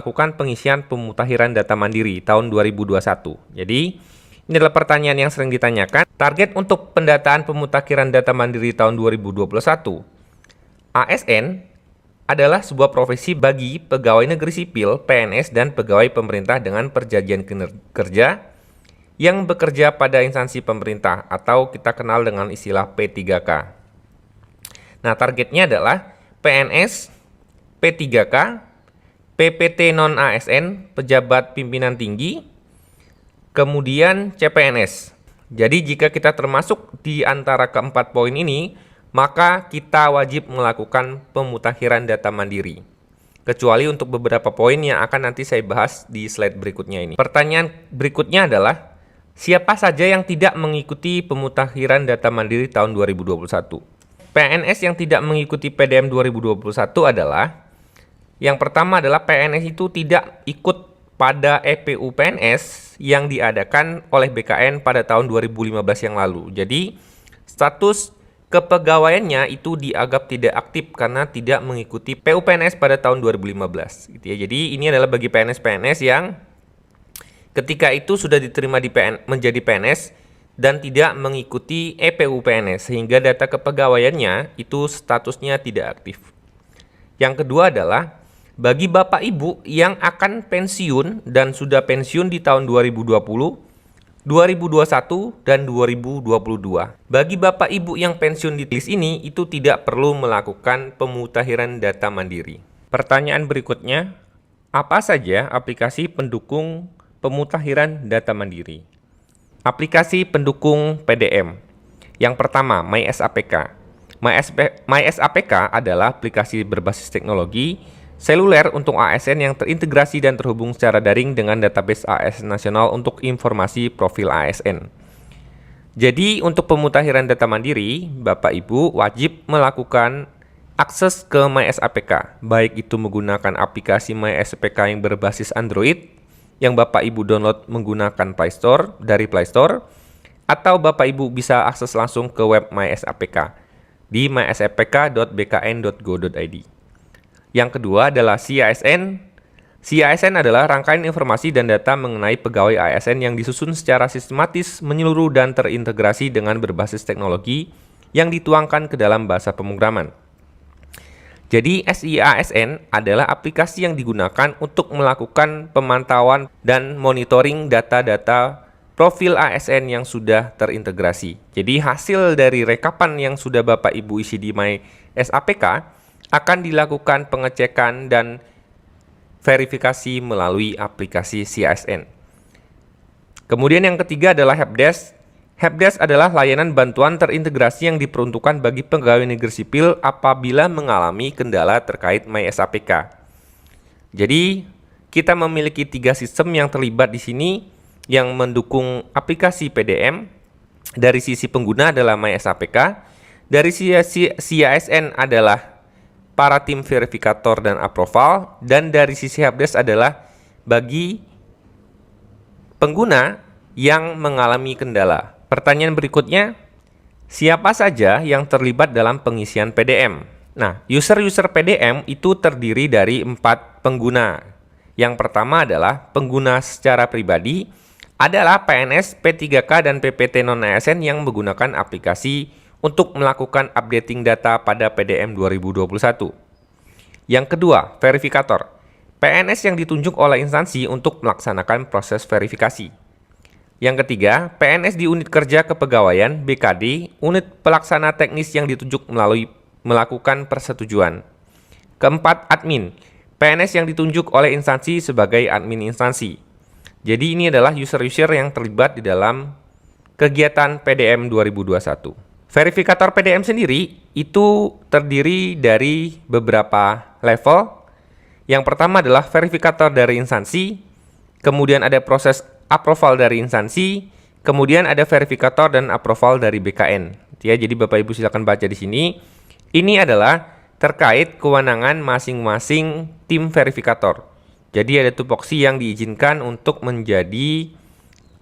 melakukan pengisian pemutakhiran data mandiri tahun 2021. Jadi, ini adalah pertanyaan yang sering ditanyakan. Target untuk pendataan pemutakhiran data mandiri tahun 2021. ASN adalah sebuah profesi bagi pegawai negeri sipil, PNS, dan pegawai pemerintah dengan perjanjian kerja yang bekerja pada instansi pemerintah atau kita kenal dengan istilah P3K. Nah, targetnya adalah PNS, P3K, PPT non-ASN, pejabat pimpinan tinggi, kemudian CPNS. Jadi jika kita termasuk di antara keempat poin ini, maka kita wajib melakukan pemutakhiran data mandiri. Kecuali untuk beberapa poin yang akan nanti saya bahas di slide berikutnya ini. Pertanyaan berikutnya adalah, siapa saja yang tidak mengikuti pemutakhiran data mandiri tahun 2021? PNS yang tidak mengikuti PDM 2021 adalah, yang pertama adalah PNS itu tidak ikut pada EPU PNS yang diadakan oleh BKN pada tahun 2015 yang lalu. Jadi, status kepegawaiannya itu dianggap tidak aktif karena tidak mengikuti PU PNS pada tahun 2015. Gitu ya. Jadi, ini adalah bagi PNS-PNS yang ketika itu sudah diterima menjadi PNS dan tidak mengikuti EPU PNS, sehingga data kepegawaiannya itu statusnya tidak aktif. Yang kedua adalah, bagi Bapak Ibu yang akan pensiun dan sudah pensiun di tahun 2020, 2021, dan 2022. Bagi Bapak Ibu yang pensiun di list ini, itu tidak perlu melakukan pemutakhiran data mandiri. Pertanyaan berikutnya, apa saja aplikasi pendukung pemutakhiran data mandiri? Aplikasi pendukung PDM. Yang pertama, MySAPK. MySAPK adalah aplikasi berbasis teknologi seluler untuk ASN yang terintegrasi dan terhubung secara daring dengan database ASN nasional untuk informasi profil ASN. Jadi untuk pemutakhiran data mandiri, Bapak Ibu wajib melakukan akses ke MySAPK, baik itu menggunakan aplikasi MySAPK yang berbasis Android yang Bapak Ibu download menggunakan Play Store atau Bapak Ibu bisa akses langsung ke web MySAPK di mysapk.bkn.go.id. Yang kedua adalah CASN. CASN adalah rangkaian informasi dan data mengenai pegawai ASN yang disusun secara sistematis, menyeluruh, dan terintegrasi dengan berbasis teknologi yang dituangkan ke dalam bahasa pemrograman. Jadi SIASN adalah aplikasi yang digunakan untuk melakukan pemantauan dan monitoring data-data profil ASN yang sudah terintegrasi. Jadi hasil dari rekapan yang sudah Bapak Ibu isi di MySAPK akan dilakukan pengecekan dan verifikasi melalui aplikasi CASN. Kemudian yang ketiga adalah Helpdesk. Helpdesk adalah layanan bantuan terintegrasi yang diperuntukkan bagi pegawai negeri sipil apabila mengalami kendala terkait MySAPK. Jadi, kita memiliki 3 sistem yang terlibat di sini yang mendukung aplikasi PDM. Dari sisi pengguna adalah MySAPK, dari sisi CASN adalah para tim verifikator dan approval, dan dari sisi Helpdesk adalah bagi pengguna yang mengalami kendala. Pertanyaan berikutnya, siapa saja yang terlibat dalam pengisian PDM? Nah, user-user PDM itu terdiri dari 4 pengguna. Yang pertama adalah pengguna secara pribadi, adalah PNS, P3K, dan PPT non-ASN yang menggunakan aplikasi untuk melakukan updating data pada PDM 2021. Yang kedua, verifikator. PNS yang ditunjuk oleh instansi untuk melaksanakan proses verifikasi. Yang ketiga, PNS di unit kerja kepegawaian BKD, unit pelaksana teknis yang ditunjuk melakukan persetujuan. Keempat, admin. PNS yang ditunjuk oleh instansi sebagai admin instansi. Jadi ini adalah user-user yang terlibat di dalam kegiatan PDM 2021. Verifikator PDM sendiri itu terdiri dari beberapa level. Yang pertama adalah verifikator dari instansi, kemudian ada proses approval dari instansi, kemudian ada verifikator dan approval dari BKN. Ya, jadi Bapak Ibu silakan baca di sini. Ini adalah terkait kewenangan masing-masing tim verifikator. Jadi ada tupoksi yang diizinkan untuk menjadi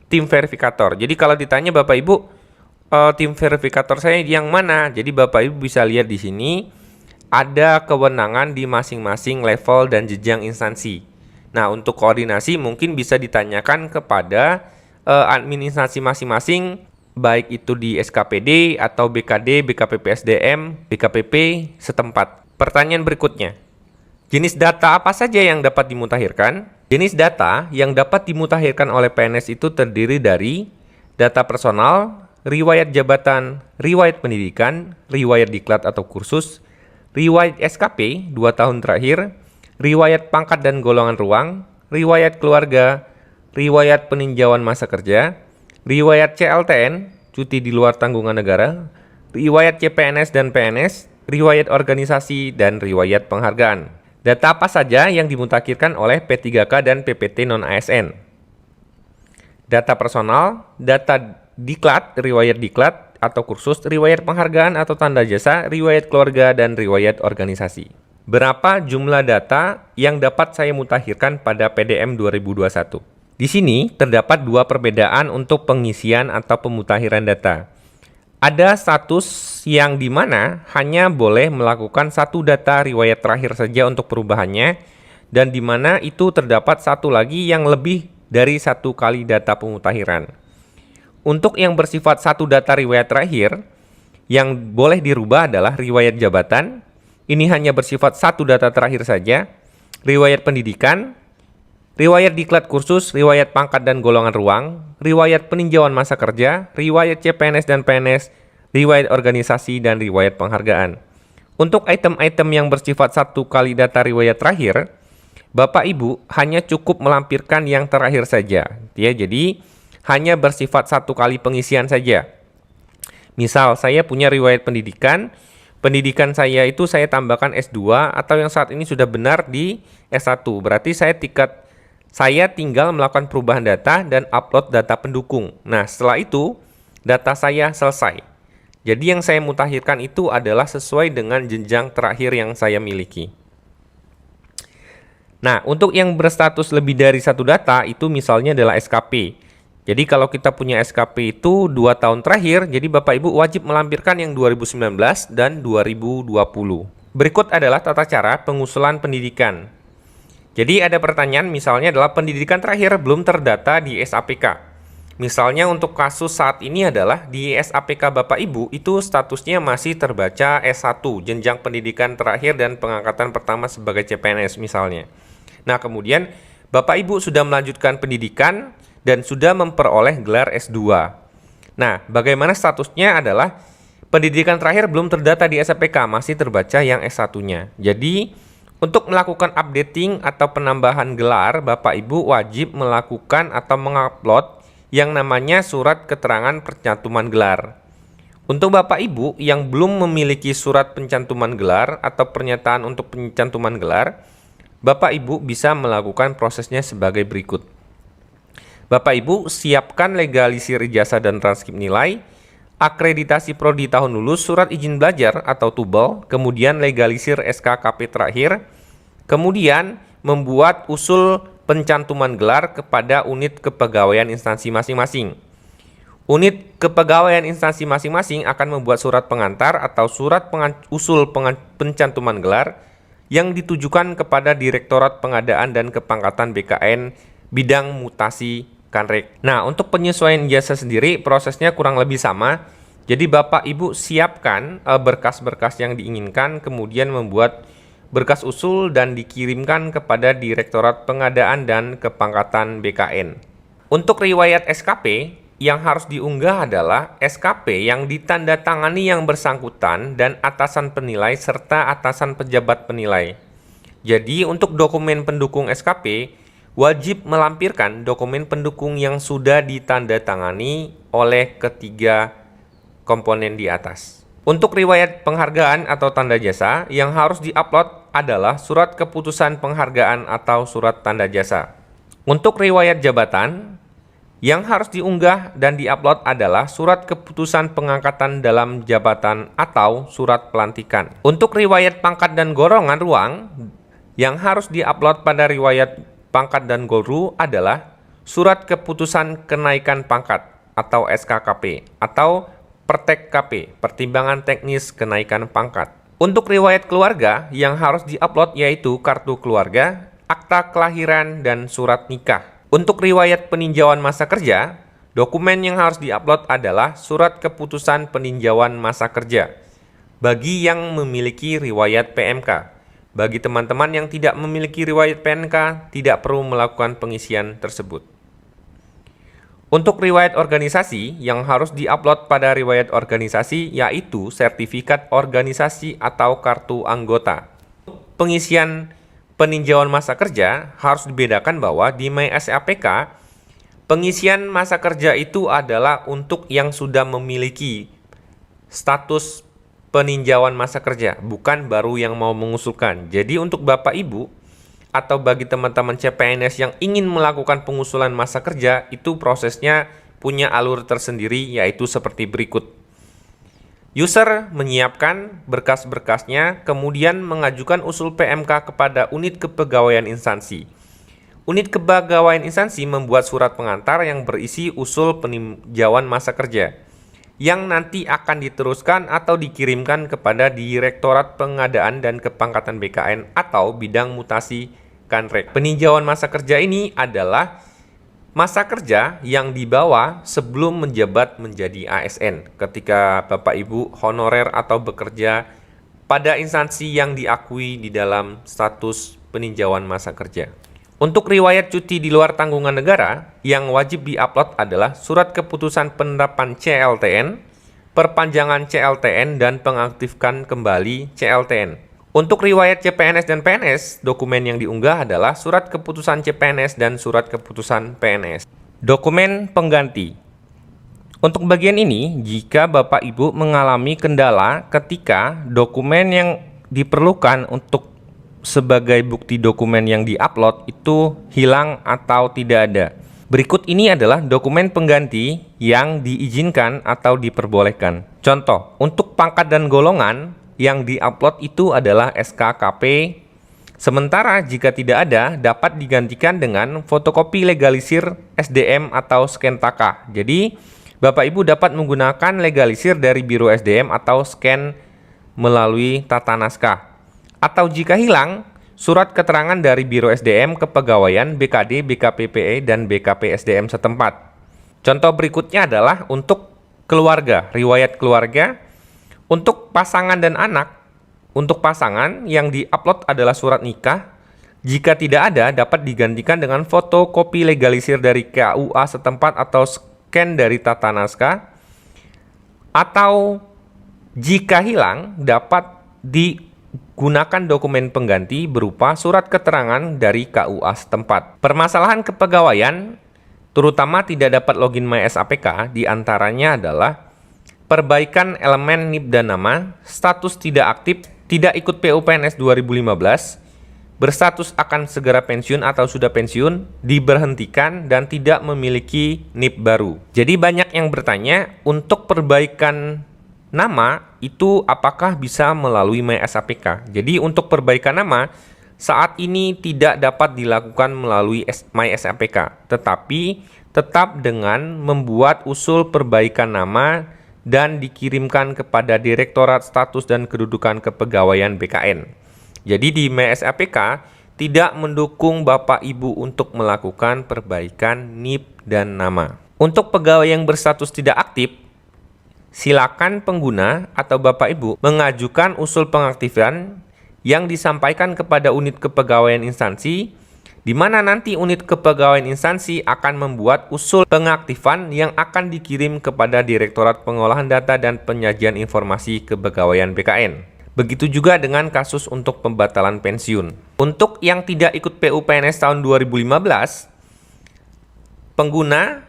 tim verifikator. Jadi kalau ditanya Bapak Ibu, tim verifikator saya yang mana? Jadi Bapak Ibu bisa lihat di sini ada kewenangan di masing-masing level dan jenjang instansi. Nah, untuk koordinasi mungkin bisa ditanyakan kepada administrasi masing-masing, baik itu di SKPD atau BKD, BKPP-SDM, BKPP setempat. Pertanyaan berikutnya, jenis data apa saja yang dapat dimutakhirkan? Jenis data yang dapat dimutakhirkan oleh PNS itu terdiri dari data personal, riwayat jabatan, riwayat pendidikan, riwayat diklat atau kursus, riwayat SKP 2 tahun terakhir, riwayat pangkat dan golongan ruang, riwayat keluarga, riwayat peninjauan masa kerja, riwayat CLTN, cuti di luar tanggungan negara, riwayat CPNS dan PNS, riwayat organisasi, dan riwayat penghargaan. Data apa saja yang dimutakhirkan oleh P3K dan PPT non-ASN? Data personal, data diklat, riwayat diklat atau kursus, riwayat penghargaan atau tanda jasa, riwayat keluarga, dan riwayat organisasi. Berapa jumlah data yang dapat saya mutakhirkan pada PDM 2021? Di sini terdapat dua perbedaan untuk pengisian atau pemutakhiran data. Ada status yang dimana hanya boleh melakukan satu data riwayat terakhir saja untuk perubahannya, dan dimana itu terdapat satu lagi yang lebih dari satu kali data pemutakhiran. Untuk yang bersifat satu data riwayat terakhir, yang boleh dirubah adalah riwayat jabatan, ini hanya bersifat satu data terakhir saja, riwayat pendidikan, riwayat diklat kursus, riwayat pangkat dan golongan ruang, riwayat peninjauan masa kerja, riwayat CPNS dan PNS, riwayat organisasi, dan riwayat penghargaan. Untuk item-item yang bersifat satu kali data riwayat terakhir, Bapak Ibu hanya cukup melampirkan yang terakhir saja. Ya, jadi hanya bersifat satu kali pengisian saja. Misal saya punya riwayat pendidikan, pendidikan saya itu saya tambahkan S2 atau yang saat ini sudah benar di S1. Berarti saya tinggal melakukan perubahan data dan upload data pendukung. Nah, setelah itu data saya selesai. Jadi yang saya mutakhirkan itu adalah sesuai dengan jenjang terakhir yang saya miliki. Nah, untuk yang berstatus lebih dari satu data itu misalnya adalah SKP. Jadi kalau kita punya SKP itu 2 tahun terakhir, jadi Bapak Ibu wajib melampirkan yang 2019 dan 2020. Berikut adalah tata cara pengusulan pendidikan. Jadi ada pertanyaan misalnya adalah pendidikan terakhir belum terdata di SAPK. Misalnya untuk kasus saat ini adalah di SAPK Bapak Ibu itu statusnya masih terbaca S1, jenjang pendidikan terakhir dan pengangkatan pertama sebagai CPNS misalnya. Nah, kemudian Bapak Ibu sudah melanjutkan pendidikan dan sudah memperoleh gelar S2. Nah, bagaimana statusnya adalah pendidikan terakhir belum terdata di SAPK, masih terbaca yang S1-nya. Jadi untuk melakukan updating atau penambahan gelar, Bapak Ibu wajib melakukan atau mengupload yang namanya surat keterangan pencantuman gelar. Untuk Bapak Ibu yang belum memiliki surat pencantuman gelar atau pernyataan untuk pencantuman gelar, Bapak Ibu bisa melakukan prosesnya sebagai berikut. Bapak Ibu siapkan legalisir ijazah dan transkrip nilai, akreditasi prodi tahun lulus, surat izin belajar atau tubel, kemudian legalisir SKKP terakhir, kemudian membuat usul pencantuman gelar kepada unit kepegawaian instansi masing-masing. Unit kepegawaian instansi masing-masing akan membuat surat pengantar atau surat usul pencantuman gelar yang ditujukan kepada Direktorat Pengadaan dan Kepangkatan BKN bidang mutasi Kanrek. Nah, untuk penyesuaian ijazah sendiri prosesnya kurang lebih sama. Jadi Bapak Ibu siapkan berkas-berkas yang diinginkan, kemudian membuat berkas usul dan dikirimkan kepada Direktorat Pengadaan dan Kepangkatan BKN. Untuk riwayat SKP, yang harus diunggah adalah SKP yang ditandatangani yang bersangkutan dan atasan penilai serta atasan pejabat penilai. Jadi untuk dokumen pendukung SKP, wajib melampirkan dokumen pendukung yang sudah ditandatangani oleh ketiga komponen di atas. Untuk riwayat penghargaan atau tanda jasa, yang harus diupload adalah surat keputusan penghargaan atau surat tanda jasa. Untuk riwayat jabatan, yang harus diunggah dan diupload adalah surat keputusan pengangkatan dalam jabatan atau surat pelantikan. Untuk riwayat pangkat dan golongan ruang, yang harus diupload pada riwayat pangkat dan golru adalah surat keputusan kenaikan pangkat atau SKKP atau Pertek KP, pertimbangan teknis kenaikan pangkat. Untuk riwayat keluarga yang harus diupload yaitu kartu keluarga, akta kelahiran, dan surat nikah. Untuk riwayat peninjauan masa kerja, dokumen yang harus diupload adalah surat keputusan peninjauan masa kerja bagi yang memiliki riwayat PMK. Bagi teman-teman yang tidak memiliki riwayat PMK, tidak perlu melakukan pengisian tersebut. Untuk riwayat organisasi, yang harus diupload pada riwayat organisasi yaitu sertifikat organisasi atau kartu anggota. Pengisian peninjauan masa kerja harus dibedakan bahwa di MySAPK, pengisian masa kerja itu adalah untuk yang sudah memiliki status peninjauan masa kerja, bukan baru yang mau mengusulkan. Jadi untuk Bapak Ibu atau bagi teman-teman CPNS yang ingin melakukan pengusulan masa kerja, itu prosesnya punya alur tersendiri, yaitu seperti berikut. User menyiapkan berkas-berkasnya, kemudian mengajukan usul PMK kepada unit kepegawaian instansi. Unit kepegawaian instansi membuat surat pengantar yang berisi usul peninjauan masa kerja, yang nanti akan diteruskan atau dikirimkan kepada Direktorat Pengadaan dan Kepangkatan BKN atau Bidang Mutasi Kanrek. Peninjauan masa kerja ini adalah masa kerja yang dibawa sebelum menjabat menjadi ASN ketika Bapak Ibu honorer atau bekerja pada instansi yang diakui di dalam status peninjauan masa kerja. Untuk riwayat cuti di luar tanggungan negara, yang wajib diupload adalah surat keputusan penerapan CLTN, perpanjangan CLTN, dan pengaktifkan kembali CLTN. Untuk riwayat CPNS dan PNS, dokumen yang diunggah adalah surat keputusan CPNS dan surat keputusan PNS. Dokumen pengganti. Untuk bagian ini, jika Bapak Ibu mengalami kendala ketika dokumen yang diperlukan untuk sebagai bukti dokumen yang diupload itu hilang atau tidak ada. Berikut ini adalah dokumen pengganti yang diizinkan atau diperbolehkan. Contoh, untuk pangkat dan golongan, yang diupload itu adalah SKKP, sementara jika tidak ada dapat digantikan dengan fotokopi legalisir SDM atau scan taka. Jadi Bapak Ibu dapat menggunakan legalisir dari Biro SDM atau scan melalui tata naskah. Atau jika hilang, surat keterangan dari Biro SDM Kepegawaian, BKD, BKPPE, dan BKP SDM setempat. Contoh berikutnya adalah untuk keluarga, riwayat keluarga. Untuk pasangan dan anak, untuk pasangan yang diupload adalah surat nikah. Jika tidak ada, dapat digantikan dengan fotokopi legalisir dari KUA setempat atau scan dari tata naskah. Atau jika hilang, dapat digunakan dokumen pengganti berupa surat keterangan dari KUA setempat. Permasalahan kepegawaian, terutama tidak dapat login MySAPK, diantaranya adalah perbaikan elemen NIP dan nama, status tidak aktif, tidak ikut PUPNS 2015, berstatus akan segera pensiun atau sudah pensiun, diberhentikan, dan tidak memiliki NIP baru. Jadi banyak yang bertanya, untuk perbaikan nama itu apakah bisa melalui MySAPK? Jadi untuk perbaikan nama, saat ini tidak dapat dilakukan melalui MySAPK, tetapi tetap dengan membuat usul perbaikan nama dan dikirimkan kepada Direktorat Status dan Kedudukan Kepegawaian BKN. Jadi di MySAPK tidak mendukung Bapak Ibu untuk melakukan perbaikan NIP dan nama. Untuk pegawai yang berstatus tidak aktif, silakan pengguna atau Bapak Ibu mengajukan usul pengaktifan yang disampaikan kepada unit kepegawaian instansi, di mana nanti unit kepegawaian instansi akan membuat usul pengaktifan yang akan dikirim kepada Direktorat Pengolahan Data dan Penyajian Informasi Kepegawaian BKN. Begitu juga dengan kasus untuk pembatalan pensiun. Untuk yang tidak ikut PUPNS tahun 2015, pengguna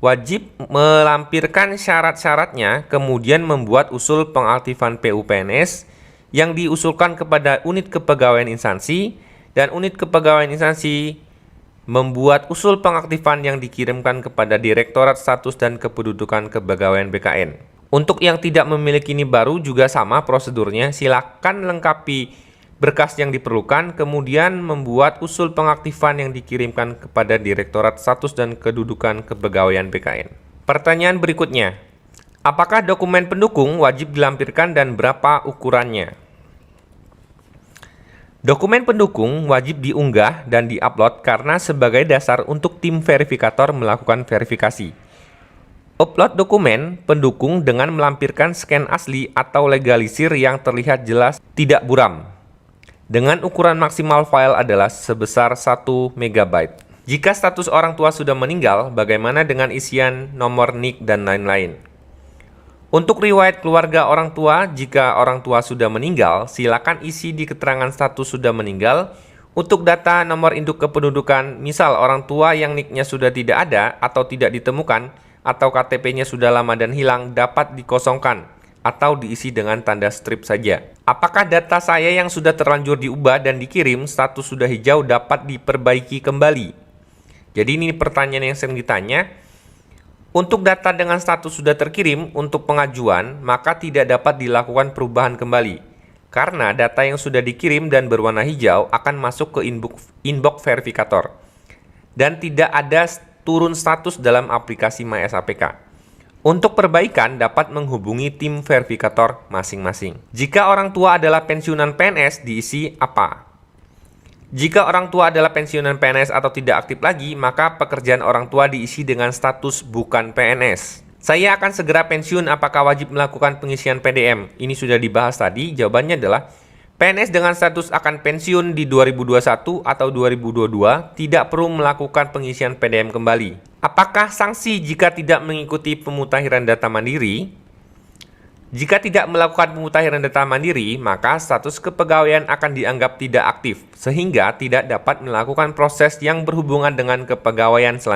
wajib melampirkan syarat-syaratnya, kemudian membuat usul pengaktifan PUPNS yang diusulkan kepada unit kepegawaian instansi, dan unit kepegawaian instansi membuat usul pengaktifan yang dikirimkan kepada Direktorat Status dan Kependudukan Kepegawaian BKN. Untuk yang tidak memiliki NIP baru juga sama prosedurnya, silakan lengkapi berkas yang diperlukan, kemudian membuat usul pengaktifan yang dikirimkan kepada Direktorat Status dan Kedudukan Kepegawaian BKN. Pertanyaan berikutnya, apakah dokumen pendukung wajib dilampirkan dan berapa ukurannya? Dokumen pendukung wajib diunggah dan diupload karena sebagai dasar untuk tim verifikator melakukan verifikasi. Upload dokumen pendukung dengan melampirkan scan asli atau legalisir yang terlihat jelas tidak buram. Dengan ukuran maksimal file adalah sebesar 1 MB. Jika status orang tua sudah meninggal, bagaimana dengan isian, nomor NIK, dan lain-lain? Untuk riwayat keluarga orang tua, jika orang tua sudah meninggal, silakan isi di keterangan status sudah meninggal. Untuk data nomor induk kependudukan, misal orang tua yang NIK-nya sudah tidak ada atau tidak ditemukan, atau KTP-nya sudah lama dan hilang, dapat dikosongkan atau diisi dengan tanda strip saja. Apakah data saya yang sudah terlanjur diubah dan dikirim, status sudah hijau, dapat diperbaiki kembali? Jadi ini pertanyaan yang sering ditanya. Untuk data dengan status sudah terkirim untuk pengajuan, maka tidak dapat dilakukan perubahan kembali. Karena data yang sudah dikirim dan berwarna hijau akan masuk ke inbox verifikator. Dan tidak ada turun status dalam aplikasi MySAPK. Untuk perbaikan dapat menghubungi tim verifikator masing-masing. Jika orang tua adalah pensiunan PNS, diisi apa? Jika orang tua adalah pensiunan PNS atau tidak aktif lagi, maka pekerjaan orang tua diisi dengan status bukan PNS. Saya akan segera pensiun, apakah wajib melakukan pengisian PDM? Ini sudah dibahas tadi, jawabannya adalah PNS dengan status akan pensiun di 2021 atau 2022 tidak perlu melakukan pengisian PDM kembali. Apakah sanksi jika tidak mengikuti pemutakhiran data mandiri? Jika tidak melakukan pemutakhiran data mandiri, maka status kepegawaian akan dianggap tidak aktif, sehingga tidak dapat melakukan proses yang berhubungan dengan kepegawaian selanjutnya.